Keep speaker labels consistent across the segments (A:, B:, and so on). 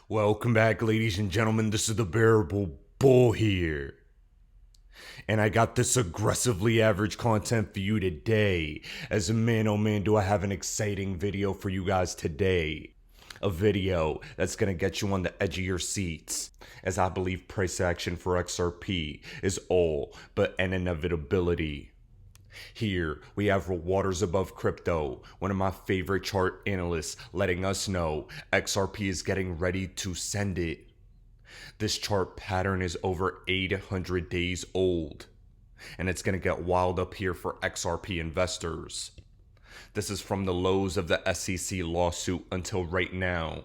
A: Welcome back, ladies and gentlemen. This is the Bearable Bull here. And I got this aggressively average content for you today. As a man, oh man, do I have an exciting video for you guys today. A video that's gonna get you on the edge of your seats, as I believe price action for XRP is all but an inevitability. Here we have Waters Above Crypto, one of my favorite chart analysts, letting us know XRP is getting ready to send it. This chart pattern is over 800 days old, and it's going to get wild up here for XRP investors. This is from the lows of the SEC lawsuit until right now.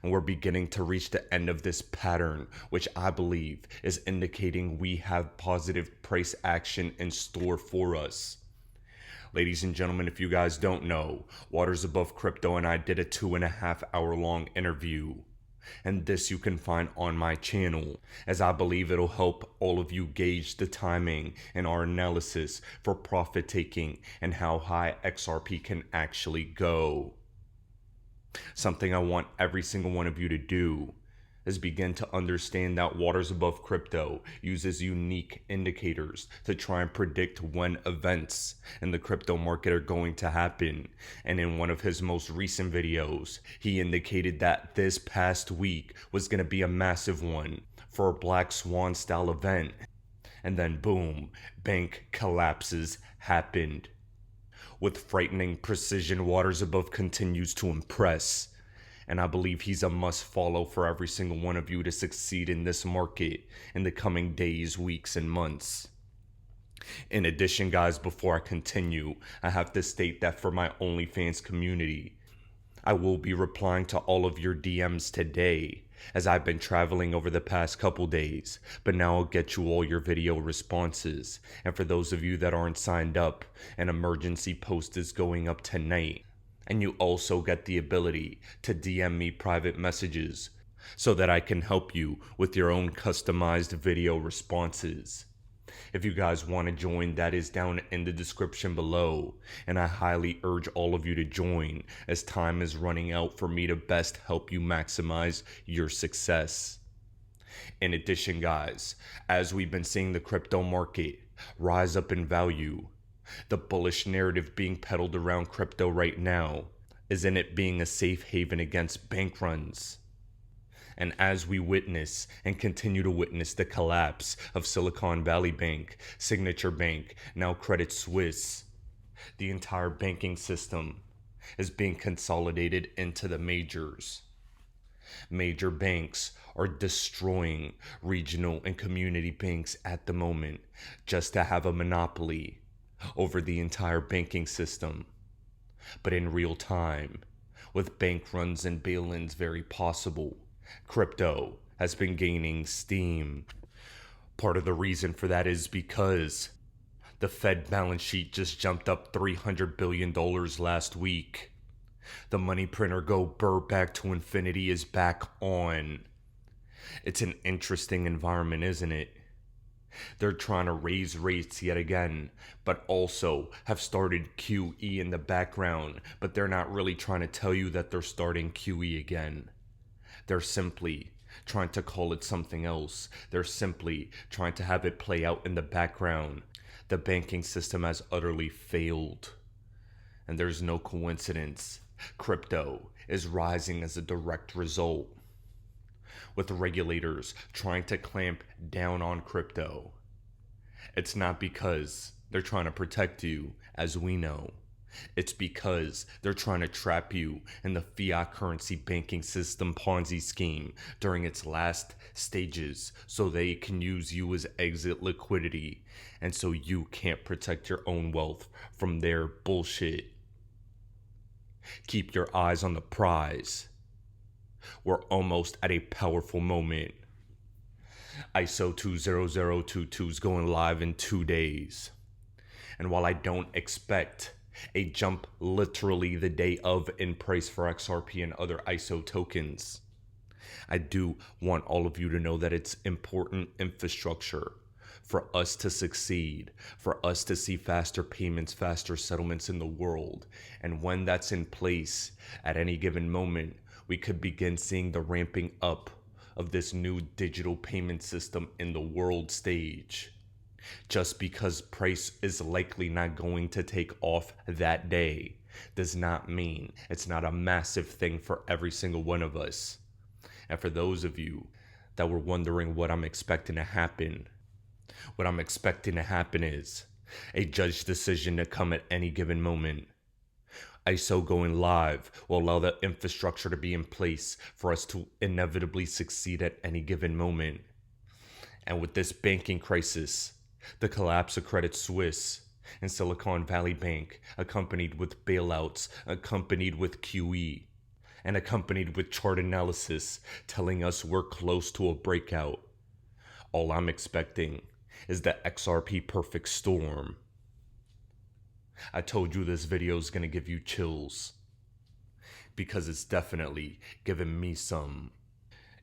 A: And we're beginning to reach the end of this pattern, which I believe is indicating we have positive price action in store for us. Ladies and gentlemen, if you guys don't know, Waters Above Crypto and I did a 2.5 hour long interview. And this you can find on my channel, as I believe it'll help all of you gauge the timing in our analysis for profit taking and how high XRP can actually go. Something I want every single one of you to do is begin to understand that Waters Above Crypto uses unique indicators to try and predict when events in the crypto market are going to happen. And in one of his most recent videos, he indicated that this past week was going to be a massive one for a Black Swan style event. And then boom, bank collapses happened. With frightening precision, Waters Above continues to impress. And I believe he's a must follow for every single one of you to succeed in this market in the coming days, weeks, and months. In addition, guys, before I continue, I have to state that for my OnlyFans community, I will be replying to all of your DMs today, as I've been traveling over the past couple days, but now I'll get you all your video responses. And for those of you that aren't signed up, an emergency post is going up tonight. And you also get the ability to DM me private messages so that I can help you with your own customized video responses. If you guys want to join, that is down in the description below, and I highly urge all of you to join, as time is running out for me to best help you maximize your success. In addition, guys, as we've been seeing the crypto market rise up in value, the bullish narrative being peddled around crypto right now is in it being a safe haven against bank runs. And as we witness and continue to witness the collapse of Silicon Valley Bank, Signature Bank, now Credit Suisse, the entire banking system is being consolidated into the majors. Major banks are destroying regional and community banks at the moment just to have a monopoly over the entire banking system. But in real time, with bank runs and bail-ins very possible, crypto has been gaining steam. Part of the reason for that is because the Fed balance sheet just jumped up $300 billion last week. The money printer go burr back to infinity is back on. It's an interesting environment, isn't it? They're trying to raise rates yet again, but also have started QE in the background, but they're not really trying to tell you that they're starting QE again. They're simply trying to call it something else. They're simply trying to have it play out in the background. The banking system has utterly failed. And there's no coincidence. Crypto is rising as a direct result, with regulators trying to clamp down on crypto. It's not because they're trying to protect you, as we know. It's because they're trying to trap you in the fiat currency banking system Ponzi scheme during its last stages, so they can use you as exit liquidity, and so you can't protect your own wealth from their bullshit. Keep your eyes on the prize. We're almost at a powerful moment. ISO 20022 is going live in 2 days. And while I don't expect a jump literally the day of in price for XRP and other ISO tokens, I do want all of you to know that it's important infrastructure for us to succeed, for us to see faster payments, faster settlements in the world. And when that's in place, at any given moment, we could begin seeing the ramping up of this new digital payment system in the world stage. Just because price is likely not going to take off that day does not mean it's not a massive thing for every single one of us. And for those of you that were wondering what I'm expecting to happen, what I'm expecting to happen is a judge decision to come at any given moment. ISO going live will allow the infrastructure to be in place for us to inevitably succeed at any given moment. And with this banking crisis, the collapse of Credit Suisse and Silicon Valley Bank, accompanied with bailouts, accompanied with QE, and accompanied with chart analysis telling us we're close to a breakout, all I'm expecting is the XRP perfect storm. I told you this video is going to give you chills, because it's definitely giving me some.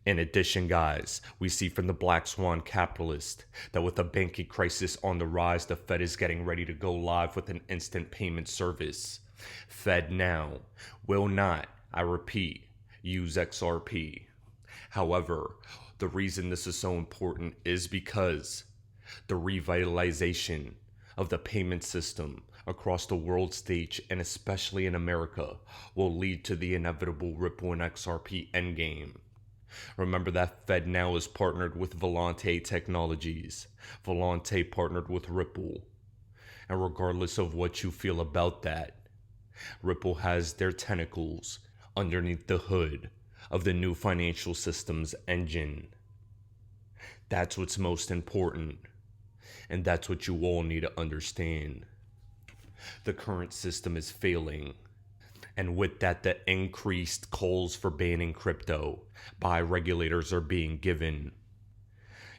A: In addition, guys, we see from the Black Swan capitalist that with the banking crisis on the rise, the Fed is getting ready to go live with an instant payment service. Fed now will not, I repeat, use XRP. However, the reason this is so important is because the revitalization of the payment system across the world stage, and especially in America, will lead to the inevitable Ripple and XRP endgame. Remember that Fed now is partnered with Volante Technologies. Volante partnered with Ripple. And regardless of what you feel about that, Ripple has their tentacles underneath the hood of the new financial systems engine. That's what's most important. And that's what you all need to understand. The current system is failing. And with that, the increased calls for banning crypto by regulators are being given.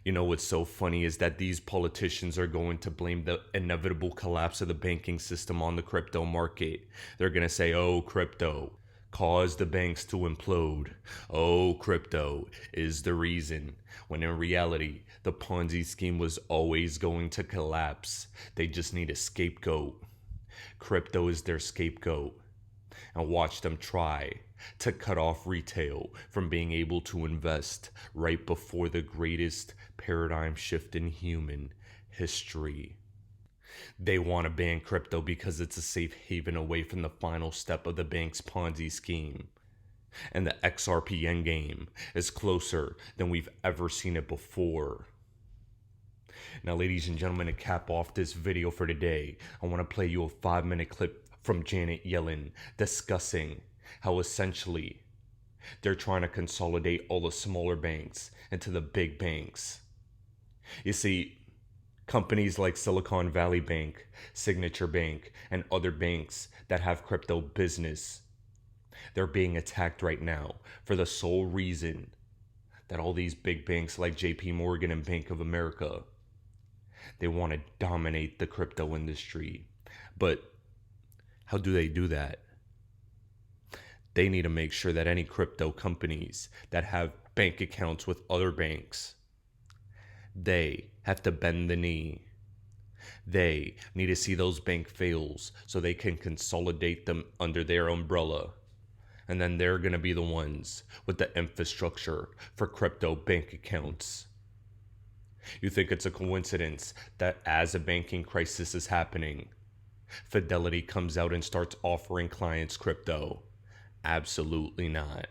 A: You know what's so funny is that these politicians are going to blame the inevitable collapse of the banking system on the crypto market. They're going to say, oh, crypto caused the banks to implode. Oh, crypto is the reason. When in reality, the Ponzi scheme was always going to collapse. They just need a scapegoat. Crypto is their scapegoat. And watch them try to cut off retail from being able to invest right before the greatest paradigm shift in human history. They want to ban crypto because it's a safe haven away from the final step of the bank's Ponzi scheme. And the XRP endgame is closer than we've ever seen it before. Now, ladies and gentlemen, to cap off this video for today, I want to play you a 5-minute clip from Janet Yellen discussing how essentially they're trying to consolidate all the smaller banks into the big banks. You see, companies like Silicon Valley Bank, Signature Bank, and other banks that have crypto business, they're being attacked right now for the sole reason that all these big banks like JP Morgan and Bank of America, they want to dominate the crypto industry. But how do they do that? They need to make sure that any crypto companies that have bank accounts with other banks, they have to bend the knee. They need to see those bank fails so they can consolidate them under their umbrella. And then they're going to be the ones with the infrastructure for crypto bank accounts. You think it's a coincidence that as a banking crisis is happening, Fidelity comes out and starts offering clients crypto? Absolutely not.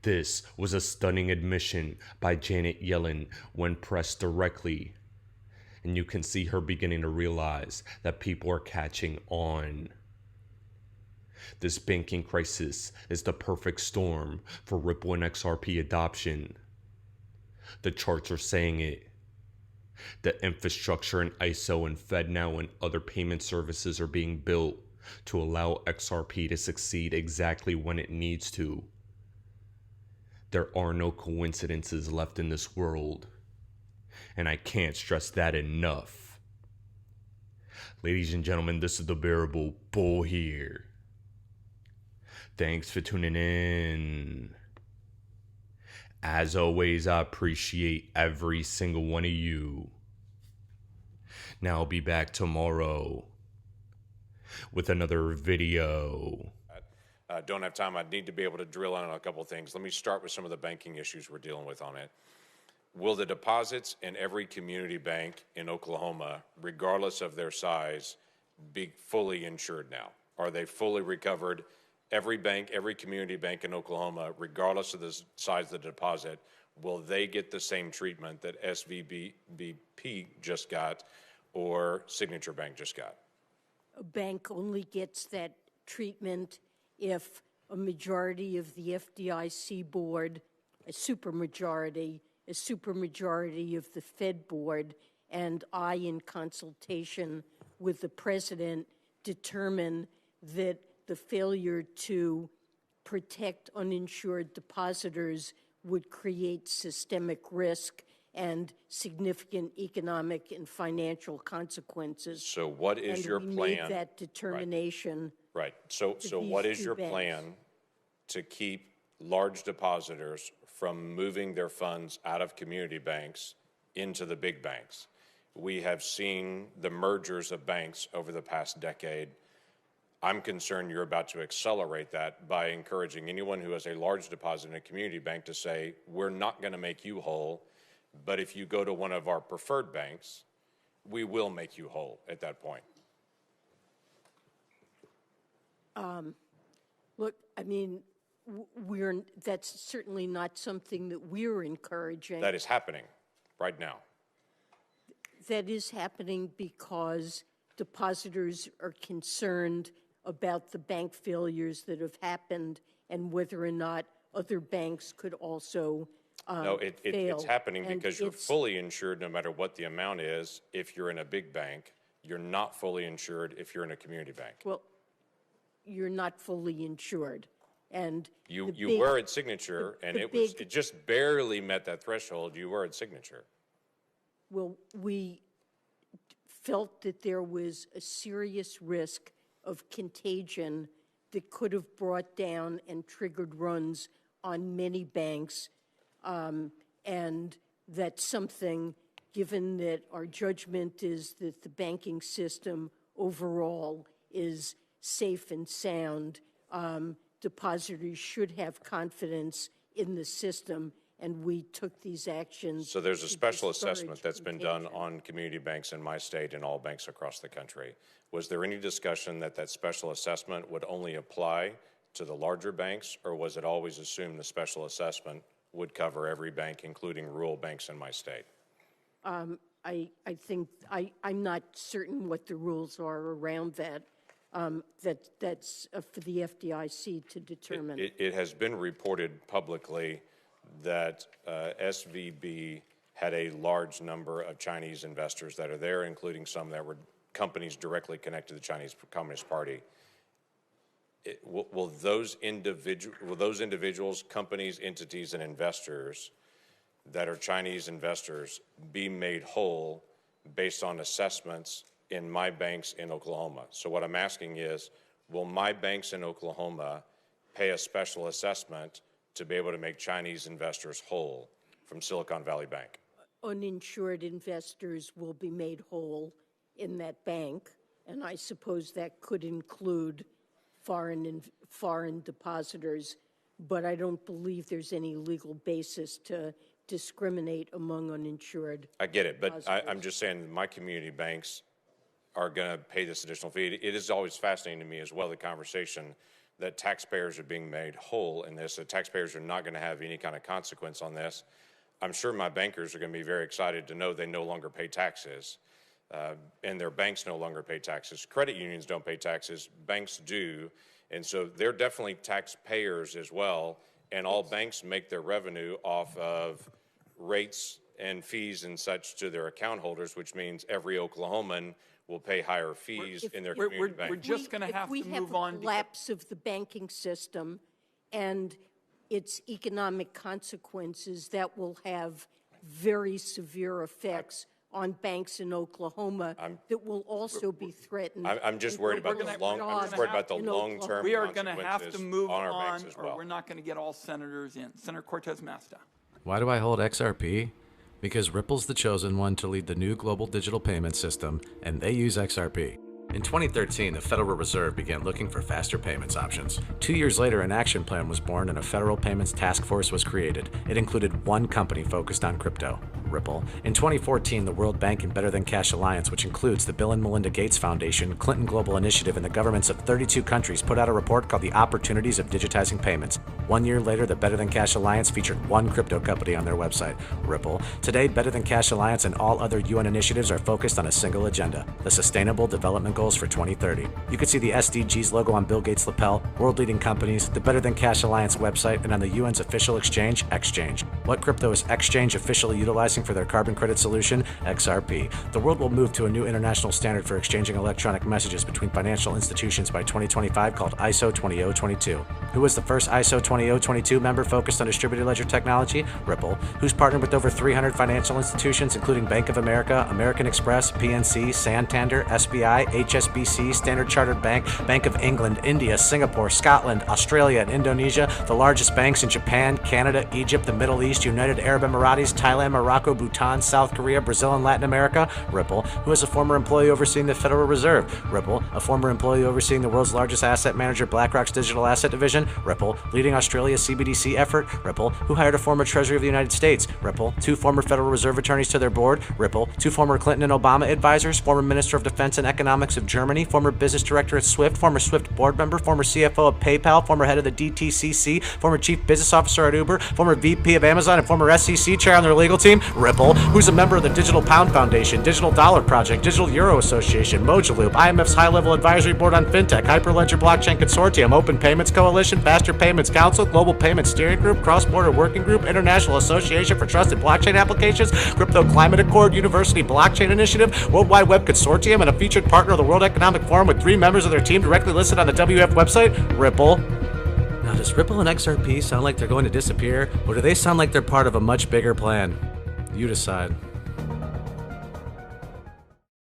A: This was a stunning admission by Janet Yellen when pressed directly. And you can see her beginning to realize that people are catching on. This banking crisis is the perfect storm for Ripple and XRP adoption. The charts are saying it. The infrastructure in ISO and FedNow and other payment services are being built to allow XRP to succeed exactly when it needs to. There are no coincidences left in this world, and I can't stress that enough. Ladies and gentlemen, this is the Bearable Bull here. Thanks for tuning in. As always, I appreciate every single one of you. Now I'll be back tomorrow with another video.
B: Don't have time. I need to be able to drill in on a couple of things. Let me start with some of the banking issues we're dealing with on it. Will the deposits in every community bank in Oklahoma, regardless of their size, be fully insured now? Are they fully recovered? Every bank, every community bank in Oklahoma, regardless of the size of the deposit, will they get the same treatment that SVBP just got or Signature Bank just got?
C: A bank only gets that treatment if a majority of the FDIC board, a supermajority of the Fed board, and I, in consultation with the president, determine that the failure to protect uninsured depositors would create systemic risk and significant economic and financial consequences.
B: So what is your plan?
C: And we made that determination.
B: Right. So what is your plan to keep large depositors from moving their funds out of community banks into the big banks? We have seen the mergers of banks over the past decade. I'm concerned you're about to accelerate that by encouraging anyone who has a large deposit in a community bank to say, we're not going to make you whole, but if you go to one of our preferred banks, we will make you whole at that point.
C: Look, I mean, that's certainly not something that we're encouraging.
B: That is happening right now.
C: That is happening because depositors are concerned about the bank failures that have happened and whether or not other banks could also
B: No, it's happening
C: and
B: because you're fully insured no matter what the amount is if you're in a big bank. You're not fully insured if you're in a community bank.
C: Well, you're not fully insured. And
B: you were at Signature, and it just barely met that threshold. You were at Signature.
C: Well, we felt that there was a serious risk of contagion that could have brought down and triggered runs on many banks, and that's something, given that our judgment is that the banking system overall is safe and sound, depositors should have confidence in the system, and we took these actions.
B: So there's a special assessment that's been done on community banks in my state and all banks across the country. Was there any discussion that that special assessment would only apply to the larger banks, or was it always assumed the special assessment would cover every bank, including rural banks in my state?
C: I think I'm not certain what the rules are around that. That's for the FDIC to determine.
B: It has been reported publicly that SVB had a large number of Chinese investors that are there, including some that were companies directly connected to the Chinese Communist Party. Will those individuals, companies, entities, and investors that are Chinese investors be made whole based on assessments in my banks in Oklahoma? So what I'm asking is, will my banks in Oklahoma pay a special assessment to be able to make Chinese investors whole from Silicon Valley Bank?
C: Uninsured investors will be made whole in that bank, and I suppose that could include foreign depositors, but I don't believe there's any legal basis to discriminate among uninsured.
B: I get it, but I'm just saying my community banks are going to pay this additional fee. It is always fascinating to me as well, the conversation that taxpayers are being made whole in this, that taxpayers are not going to have any kind of consequence on this. I'm sure my bankers are going to be very excited to know they no longer pay taxes, and their banks no longer pay taxes. Credit unions don't pay taxes, banks do, and so they're definitely taxpayers as well, and all banks make their revenue off of rates and fees and such to their account holders, which means every Oklahoman will pay higher fees in their community bank.
D: We're just going to have to move on.
C: If we have a collapse of the banking system and its economic consequences, that will have very severe effects on banks in Oklahoma that will also be threatened.
B: I'm just worried about the long-term
D: We are going to have to
B: consequences
D: move
B: on our banks as well.
D: or we're not going to get all senators in. Senator Cortez Masto.
E: Why do I hold XRP? Because Ripple's the chosen one to lead the new global digital payment system, and they use XRP. In 2013, the Federal Reserve began looking for faster payments options. 2 years later, an action plan was born and a federal payments task force was created. It included one company focused on crypto, Ripple. In 2014, the World Bank and Better Than Cash Alliance, which includes the Bill and Melinda Gates Foundation, Clinton Global Initiative, and the governments of 32 countries, put out a report called The Opportunities of Digitizing Payments. 1 year later, the Better Than Cash Alliance featured one crypto company on their website, Ripple. Today, Better Than Cash Alliance and all other UN initiatives are focused on a single agenda, the Sustainable Development Goals for 2030. You can see the SDGs logo on Bill Gates' lapel, world-leading companies, the Better Than Cash Alliance website, and on the UN's official exchange, Exchange. What crypto is Exchange officially utilizing for their carbon credit solution? XRP. The world will move to a new international standard for exchanging electronic messages between financial institutions by 2025 called ISO 20022. Who was the first ISO 20022 member focused on distributed ledger technology? Ripple. Who's partnered with over 300 financial institutions, including Bank of America, American Express, PNC, Santander, SBI, HSBC, Standard Chartered Bank, Bank of England, India, Singapore, Scotland, Australia, and Indonesia, the largest banks in Japan, Canada, Egypt, the Middle East, United Arab Emirates, Thailand, Morocco, Bhutan, South Korea, Brazil, and Latin America? Ripple. Who is a former employee overseeing the Federal Reserve? Ripple. A former employee overseeing the world's largest asset manager, BlackRock's digital asset division? Ripple. Leading Australia's CBDC effort? Ripple. Who hired a former Treasury of the United States? Ripple. 2 former Federal Reserve attorneys to their board? Ripple. 2 former Clinton and Obama advisors? Former Minister of Defense and Economics of Germany? Former business director at Swift? Former Swift board member? Former CFO of PayPal? Former head of the DTCC? Former chief business officer at Uber? Former VP of Amazon and former SEC chair on their legal team? Ripple. Who's a member of the Digital Pound Foundation, Digital Dollar Project, Digital Euro Association, Mojaloop, IMF's High-Level Advisory Board on FinTech, Hyperledger Blockchain Consortium, Open Payments Coalition, Faster Payments Council, Global Payments Steering Group, Cross-Border Working Group, International Association for Trusted Blockchain Applications, Crypto Climate Accord, University Blockchain Initiative, World Wide Web Consortium, and a featured partner of the World Economic Forum with 3 members of their team directly listed on the WF website? Ripple. Now, does Ripple and XRP sound like they're going to disappear, or do they sound like they're part of a much bigger plan? You decide.